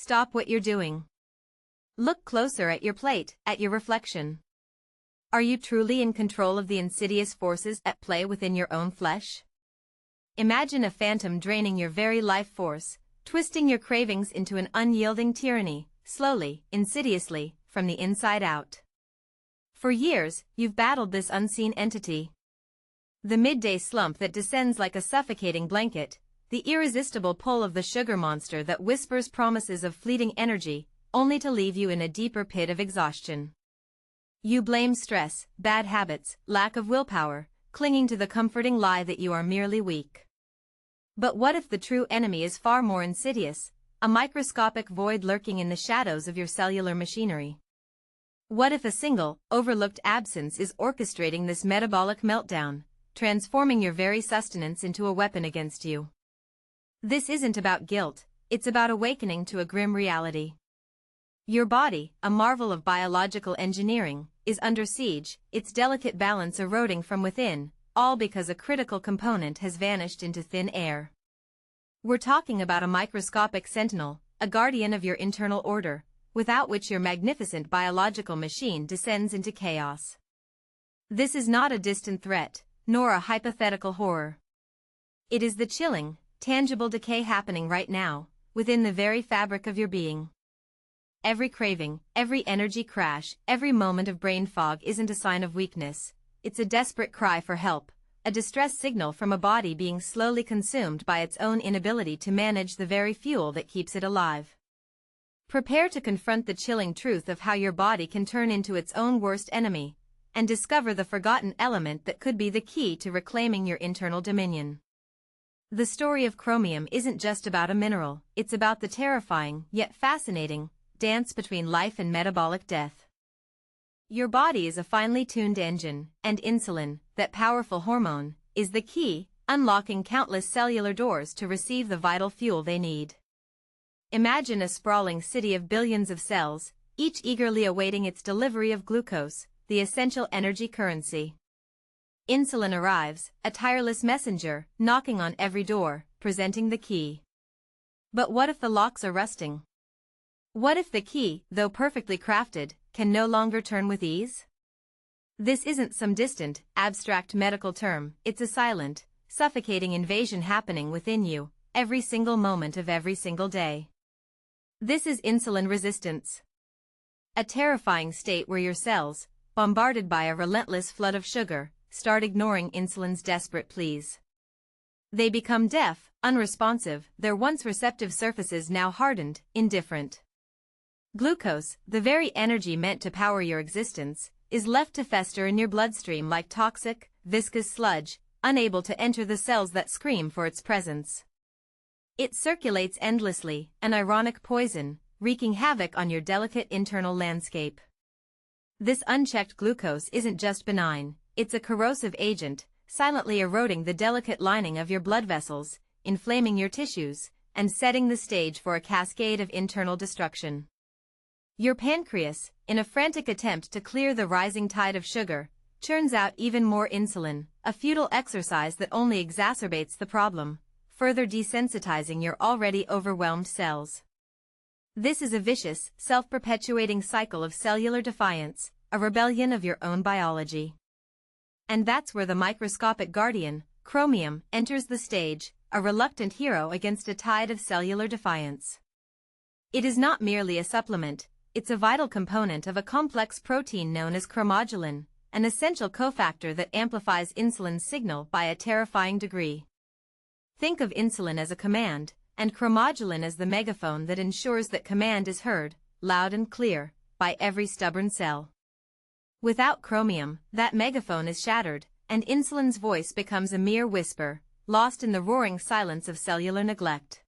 stop what you're doing. Look closer at your plate, at your reflection. Are you truly in control of the insidious forces at play within your own flesh? Imagine a phantom draining your very life force, twisting your cravings into an unyielding tyranny, slowly, insidiously, from the inside out. For years, you've battled this unseen entity. The midday slump that descends like a suffocating blanket, the irresistible pull of the sugar monster that whispers promises of fleeting energy, only to leave you in a deeper pit of exhaustion. You blame stress, bad habits, lack of willpower, clinging to the comforting lie that you are merely weak. But what if the true enemy is far more insidious, a microscopic void lurking in the shadows of your cellular machinery? What if a single, overlooked absence is orchestrating this metabolic meltdown, transforming your very sustenance into a weapon against you? This isn't about guilt, it's about awakening to a grim reality. Your body, a marvel of biological engineering, is under siege, its delicate balance eroding from within, all because a critical component has vanished into thin air. We're talking about a microscopic sentinel, a guardian of your internal order, without which your magnificent biological machine descends into chaos. This is not a distant threat, nor a hypothetical horror. It is the chilling, tangible decay happening right now, within the very fabric of your being. Every craving, every energy crash, every moment of brain fog isn't a sign of weakness, it's a desperate cry for help, a distress signal from a body being slowly consumed by its own inability to manage the very fuel that keeps it alive. Prepare to confront the chilling truth of how your body can turn into its own worst enemy, and discover the forgotten element that could be the key to reclaiming your internal dominion. The story of chromium isn't just about a mineral, it's about the terrifying, yet fascinating, dance between life and metabolic death. Your body is a finely tuned engine, and insulin, that powerful hormone, is the key, unlocking countless cellular doors to receive the vital fuel they need. Imagine a sprawling city of billions of cells, each eagerly awaiting its delivery of glucose, the essential energy currency. Insulin arrives, a tireless messenger, knocking on every door, presenting the key. But what if the locks are rusting? What if the key, though perfectly crafted, can no longer turn with ease? This isn't some distant, abstract medical term, it's a silent, suffocating invasion happening within you, every single moment of every single day. This is insulin resistance. A terrifying state where your cells, bombarded by a relentless flood of sugar, start ignoring insulin's desperate pleas. They become deaf, unresponsive, their once receptive surfaces now hardened, indifferent. Glucose, the very energy meant to power your existence, is left to fester in your bloodstream like toxic, viscous sludge, unable to enter the cells that scream for its presence. It circulates endlessly, an ironic poison, wreaking havoc on your delicate internal landscape. This unchecked glucose isn't just benign, it's a corrosive agent, silently eroding the delicate lining of your blood vessels, inflaming your tissues, and setting the stage for a cascade of internal destruction. Your pancreas, in a frantic attempt to clear the rising tide of sugar, churns out even more insulin, a futile exercise that only exacerbates the problem, further desensitizing your already overwhelmed cells. This is a vicious, self-perpetuating cycle of cellular defiance, a rebellion of your own biology. And that's where the microscopic guardian, chromium, enters the stage, a reluctant hero against a tide of cellular defiance. It is not merely a supplement, it's a vital component of a complex protein known as chromogulin, an essential cofactor that amplifies insulin's signal by a terrifying degree. Think of insulin as a command, and chromogulin as the megaphone that ensures that command is heard, loud and clear, by every stubborn cell. Without chromium, that megaphone is shattered, and insulin's voice becomes a mere whisper, lost in the roaring silence of cellular neglect.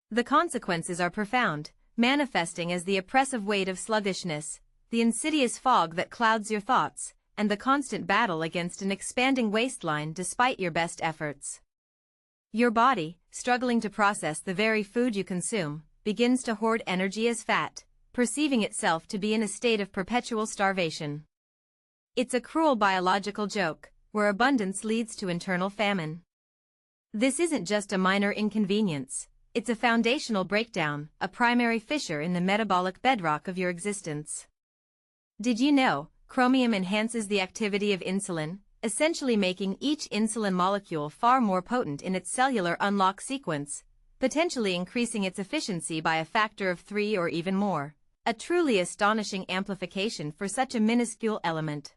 The consequences are profound, manifesting as the oppressive weight of sluggishness, the insidious fog that clouds your thoughts, and the constant battle against an expanding waistline despite your best efforts. Your body, struggling to process the very food you consume, begins to hoard energy as fat, perceiving itself to be in a state of perpetual starvation. It's a cruel biological joke, where abundance leads to internal famine. This isn't just a minor inconvenience, It's a foundational breakdown, a primary fissure in the metabolic bedrock of your existence. Did you know, chromium enhances the activity of insulin, essentially making each insulin molecule far more potent in its cellular unlock sequence, potentially increasing its efficiency by a factor of 3 or even more. A truly astonishing amplification for such a minuscule element.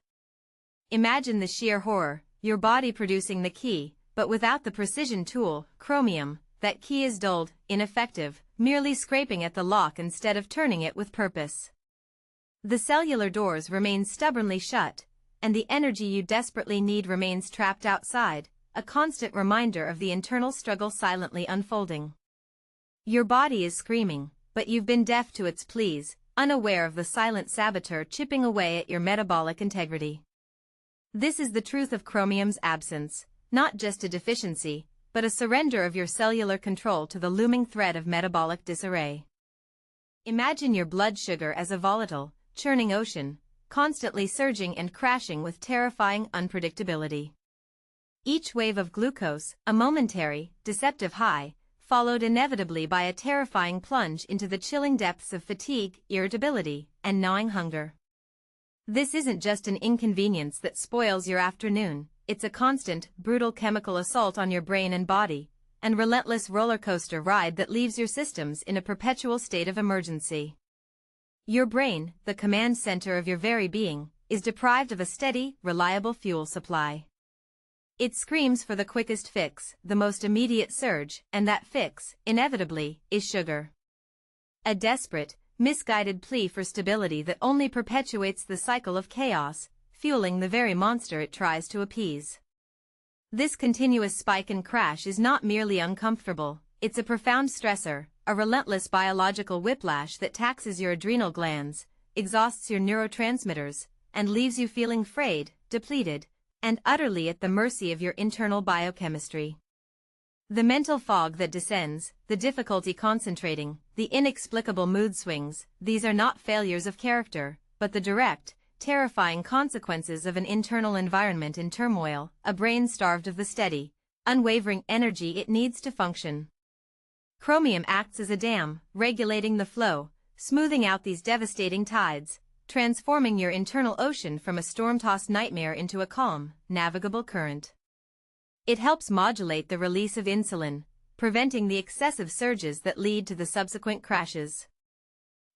Imagine the sheer horror, your body producing the key, but without the precision tool, chromium. That key is dulled, ineffective, merely scraping at the lock instead of turning it with purpose. The cellular doors remain stubbornly shut, and the energy you desperately need remains trapped outside, a constant reminder of the internal struggle silently unfolding. Your body is screaming, but you've been deaf to its pleas, unaware of the silent saboteur chipping away at your metabolic integrity. This is the truth of chromium's absence, not just a deficiency, but a surrender of your cellular control to the looming threat of metabolic disarray. Imagine your blood sugar as a volatile, churning ocean, constantly surging and crashing with terrifying unpredictability. Each wave of glucose, a momentary, deceptive high, followed inevitably by a terrifying plunge into the chilling depths of fatigue, irritability, and gnawing hunger. This isn't just an inconvenience that spoils your afternoon, it's a constant, brutal chemical assault on your brain and body, and relentless roller coaster ride that leaves your systems in a perpetual state of emergency. Your brain, the command center of your very being, is deprived of a steady, reliable fuel supply. It screams for the quickest fix, the most immediate surge, and that fix, inevitably, is sugar. A desperate, misguided plea for stability that only perpetuates the cycle of chaos, fueling the very monster it tries to appease. This continuous spike and crash is not merely uncomfortable, it's a profound stressor, a relentless biological whiplash that taxes your adrenal glands, exhausts your neurotransmitters, and leaves you feeling frayed, depleted, and utterly at the mercy of your internal biochemistry. The mental fog that descends, the difficulty concentrating, the inexplicable mood swings, these are not failures of character, but the direct, terrifying consequences of an internal environment in turmoil, a brain starved of the steady, unwavering energy it needs to function. Chromium acts as a dam, regulating the flow, smoothing out these devastating tides, transforming your internal ocean from a storm-tossed nightmare into a calm, navigable current. It helps modulate the release of insulin, preventing the excessive surges that lead to the subsequent crashes.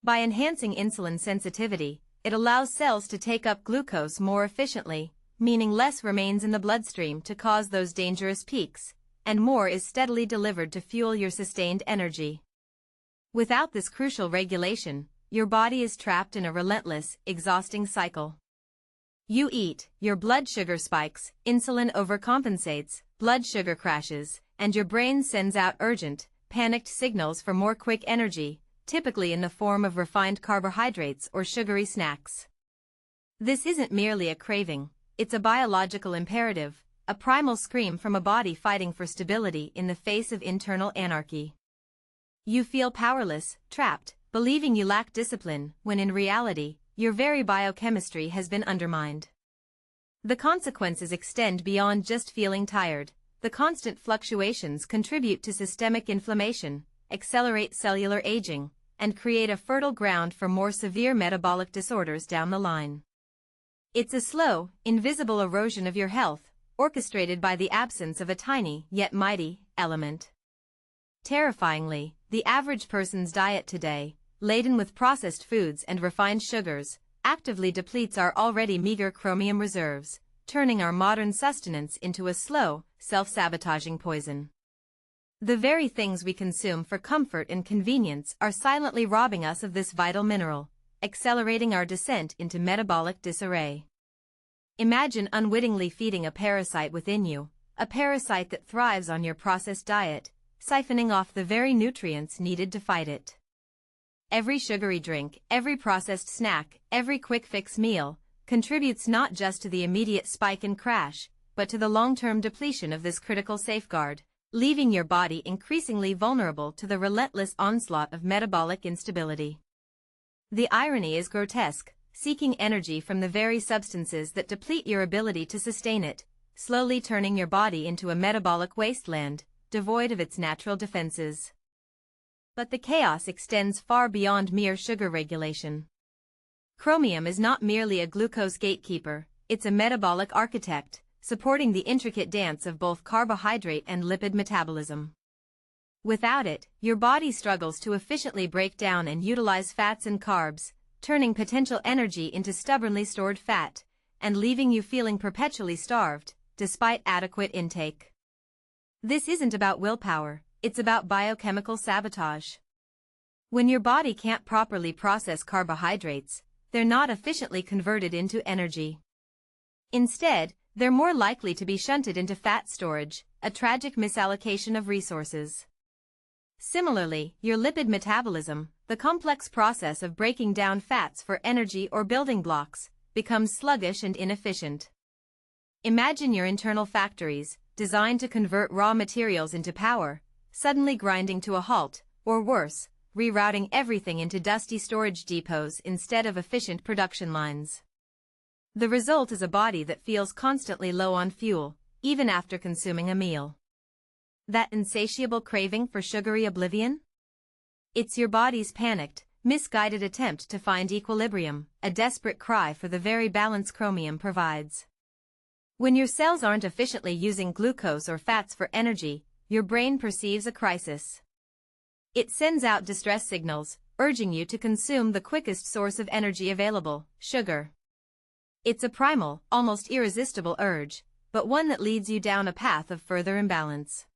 By enhancing insulin sensitivity, it allows cells to take up glucose more efficiently, meaning less remains in the bloodstream to cause those dangerous peaks, and more is steadily delivered to fuel your sustained energy. Without this crucial regulation, your body is trapped in a relentless, exhausting cycle. You eat, your blood sugar spikes, insulin overcompensates, blood sugar crashes, and your brain sends out urgent, panicked signals for more quick energy, typically in the form of refined carbohydrates or sugary snacks. This isn't merely a craving, it's a biological imperative, a primal scream from a body fighting for stability in the face of internal anarchy. You feel powerless, trapped, believing you lack discipline, when in reality, your very biochemistry has been undermined. The consequences extend beyond just feeling tired. The constant fluctuations contribute to systemic inflammation, accelerate cellular aging, and create a fertile ground for more severe metabolic disorders down the line. It's a slow, invisible erosion of your health, orchestrated by the absence of a tiny, yet mighty, element. Terrifyingly, the average person's diet today, laden with processed foods and refined sugars, actively depletes our already meager chromium reserves, turning our modern sustenance into a slow, self-sabotaging poison. The very things we consume for comfort and convenience are silently robbing us of this vital mineral, accelerating our descent into metabolic disarray. Imagine unwittingly feeding a parasite within you, a parasite that thrives on your processed diet, siphoning off the very nutrients needed to fight it. Every sugary drink, every processed snack, every quick-fix meal, contributes not just to the immediate spike and crash, but to the long-term depletion of this critical safeguard, leaving your body increasingly vulnerable to the relentless onslaught of metabolic instability. The irony is grotesque, seeking energy from the very substances that deplete your ability to sustain it, slowly turning your body into a metabolic wasteland, devoid of its natural defenses. But the chaos extends far beyond mere sugar regulation. Chromium is not merely a glucose gatekeeper, it's a metabolic architect, supporting the intricate dance of both carbohydrate and lipid metabolism. Without it, your body struggles to efficiently break down and utilize fats and carbs, turning potential energy into stubbornly stored fat, and leaving you feeling perpetually starved, despite adequate intake. This isn't about willpower, it's about biochemical sabotage. When your body can't properly process carbohydrates, they're not efficiently converted into energy. Instead, they're more likely to be shunted into fat storage, a tragic misallocation of resources. Similarly, your lipid metabolism, the complex process of breaking down fats for energy or building blocks, becomes sluggish and inefficient. Imagine your internal factories, designed to convert raw materials into power, suddenly grinding to a halt, or worse, rerouting everything into dusty storage depots instead of efficient production lines. The result is a body that feels constantly low on fuel, even after consuming a meal. That insatiable craving for sugary oblivion? It's your body's panicked, misguided attempt to find equilibrium, a desperate cry for the very balance chromium provides. When your cells aren't efficiently using glucose or fats for energy, your brain perceives a crisis. It sends out distress signals, urging you to consume the quickest source of energy available, sugar. It's a primal, almost irresistible urge, but one that leads you down a path of further imbalance.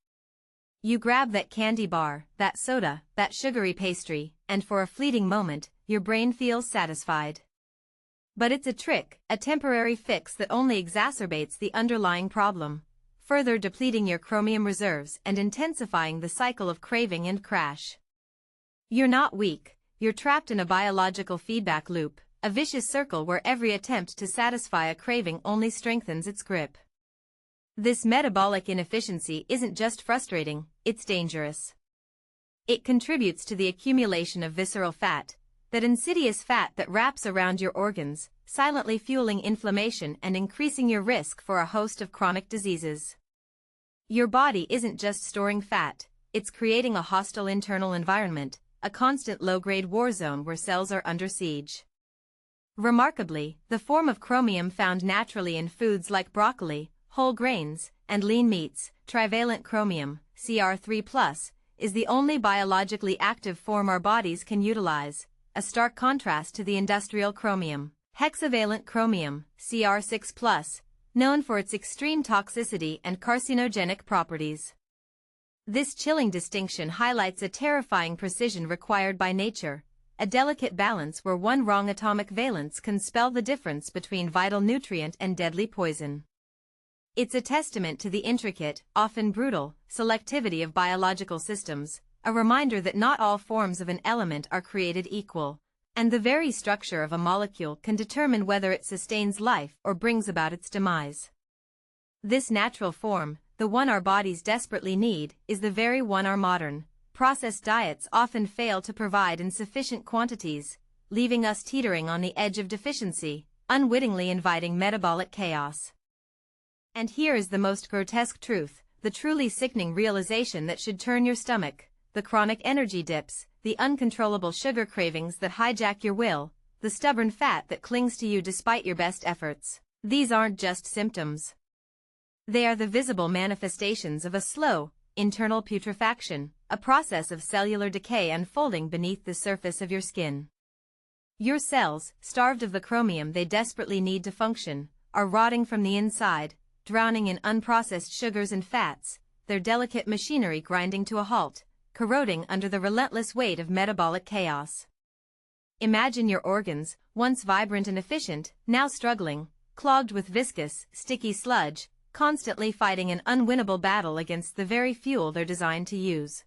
You grab that candy bar, that soda, that sugary pastry, and for a fleeting moment, your brain feels satisfied. But it's a trick, a temporary fix that only exacerbates the underlying problem, further depleting your chromium reserves and intensifying the cycle of craving and crash. You're not weak, you're trapped in a biological feedback loop, a vicious circle where every attempt to satisfy a craving only strengthens its grip. This metabolic inefficiency isn't just frustrating, it's dangerous. It contributes to the accumulation of visceral fat, that insidious fat that wraps around your organs, silently fueling inflammation and increasing your risk for a host of chronic diseases. Your body isn't just storing fat, it's creating a hostile internal environment, a constant low-grade war zone where cells are under siege. Remarkably, the form of chromium found naturally in foods like broccoli, whole grains, and lean meats, trivalent chromium, Cr3+, is the only biologically active form our bodies can utilize, a stark contrast to the industrial chromium, hexavalent chromium, Cr6+, known for its extreme toxicity and carcinogenic properties. This chilling distinction highlights a terrifying precision required by nature, a delicate balance where one wrong atomic valence can spell the difference between vital nutrient and deadly poison. It's a testament to the intricate, often brutal, selectivity of biological systems, a reminder that not all forms of an element are created equal, and the very structure of a molecule can determine whether it sustains life or brings about its demise. This natural form, the one our bodies desperately need, is the very one our modern, processed diets often fail to provide in sufficient quantities, leaving us teetering on the edge of deficiency, unwittingly inviting metabolic chaos. And here is the most grotesque truth, the truly sickening realization that should turn your stomach, the chronic energy dips, the uncontrollable sugar cravings that hijack your will, the stubborn fat that clings to you despite your best efforts. These aren't just symptoms. They are the visible manifestations of a slow, internal putrefaction, a process of cellular decay unfolding beneath the surface of your skin. Your cells, starved of the chromium they desperately need to function, are rotting from the inside, drowning in unprocessed sugars and fats, their delicate machinery grinding to a halt, corroding under the relentless weight of metabolic chaos. Imagine your organs, once vibrant and efficient, now struggling, clogged with viscous, sticky sludge, constantly fighting an unwinnable battle against the very fuel they're designed to use.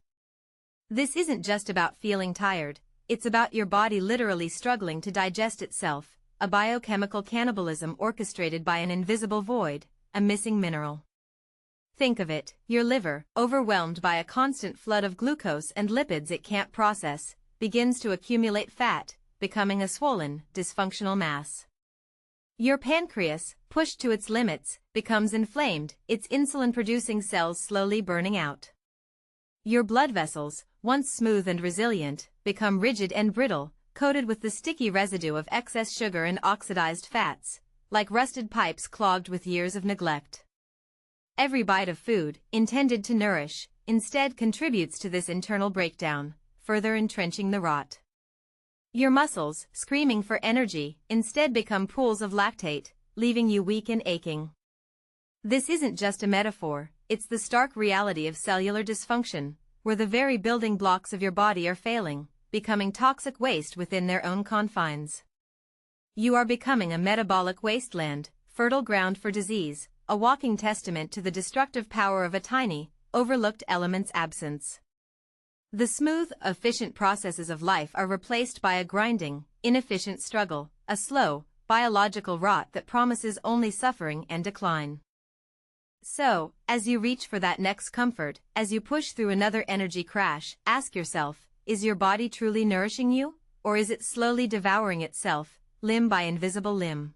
This isn't just about feeling tired, it's about your body literally struggling to digest itself, a biochemical cannibalism orchestrated by an invisible void, a missing mineral. Think of it, your liver, overwhelmed by a constant flood of glucose and lipids it can't process, begins to accumulate fat, becoming a swollen, dysfunctional mass. Your pancreas, pushed to its limits, becomes inflamed, its insulin-producing cells slowly burning out. Your blood vessels, once smooth and resilient, become rigid and brittle, coated with the sticky residue of excess sugar and oxidized fats, like rusted pipes clogged with years of neglect. Every bite of food, intended to nourish, instead contributes to this internal breakdown, further entrenching the rot. Your muscles, screaming for energy, instead become pools of lactate, leaving you weak and aching. This isn't just a metaphor, it's the stark reality of cellular dysfunction, where the very building blocks of your body are failing, becoming toxic waste within their own confines. You are becoming a metabolic wasteland, fertile ground for disease, a walking testament to the destructive power of a tiny, overlooked element's absence. The smooth, efficient processes of life are replaced by a grinding, inefficient struggle, a slow, biological rot that promises only suffering and decline. So, as you reach for that next comfort, as you push through another energy crash, ask yourself, is your body truly nourishing you, or is it slowly devouring itself, limb by invisible limb?